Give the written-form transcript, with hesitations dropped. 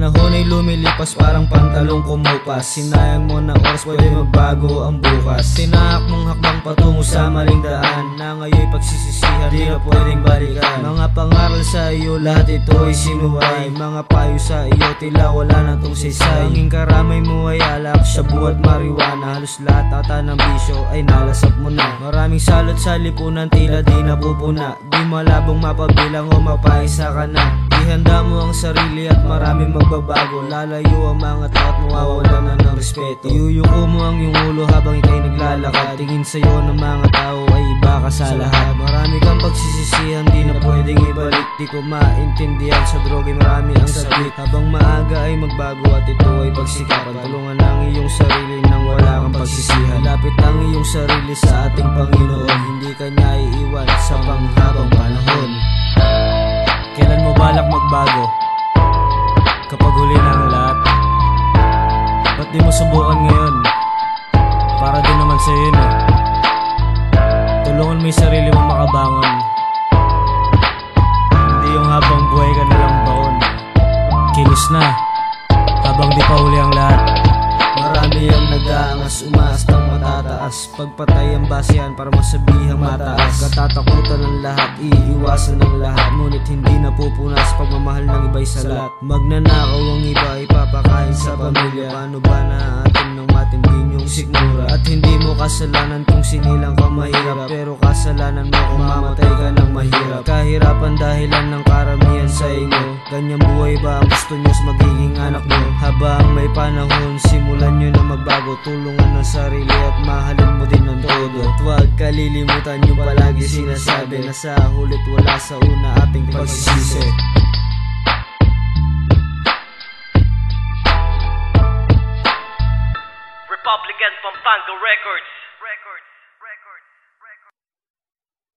panahon ay lumilipas parang pantalong kumupas. Sinayang mo ng oras, pwede magbago ang bukas. Tinahak mong hakbang patungo sa maling daan, na ngayon'y pagsisisihan, di na pwedeng balikan. Mga pangaral sa iyo, lahat ito ay sinuway. Mga payo sa iyo, tila wala na tong saysay. Tanging karamay mo ay alak, shabu at marijuana. Halos lahat ata ng bisyo ay nalasap mo na. Maraming salot sa lipunan, tila di napupuna. Di malabong mapabilang o mapaisa ka na. Ihanda mo ang sarili at maraming magbabago. Lalayo ang mga tao at mawawala na ng respeto. Iyuyuko mo ang iyong ulo habang ika'y naglalakad. Tingin sa'yo ng mga tao ay iba ka sa lahat. Marami kang pagsisisihan, di na pwedeng ibalik. Di ko maintindihan, sa droga marami ang sabit. Habang maaga ay magbago at ito ay pagsikapan. Tulungan ang iyong sarili nang wala kang pagsisihan. Lapit ang iyong sarili sa ating Panginoon. Hindi ka niya iiwan sa panghabang panahon. Kailan mo balak magbago? Kapag huli na ang lahat. Ba't di mo subukan ngayon? Para din naman sa iyo, no? Tulungan mo yung sarili mo makabangon. Hindi yung habang buhay ka nalang baon. Kilos na habang di pa huli ang lahat. Marami ang nag-aangas, umaas ng matataas. Pagpatay ang basihan para masabihang mataas. Katatakutan ng lahat, iiwasan ng lahat. Ngunit hindi napupunas pagmamahal ng iba'y salat. Magnanakaw ang iba, ipapakain sa pamilya. Paano ba natin ng matindi niyong sigmura? At hindi mo kasalanan kung sinilang ka mahirap, pero kasalanan mo kung mamatay ka ng mahirap. Kahirapan dahilan ng karamihan sa inyo. Ganyang buhay ba ang gusto niyo sa magiging anak niyo? Habang may panahon, simulan nyo na magbago. Tulungan ng sarili at mahalin mo din ang todo. At huwag kalilimutan yung palagi sinasabi na sa hulit wala sa una ating pagsisisi. Republican Pampanga Records.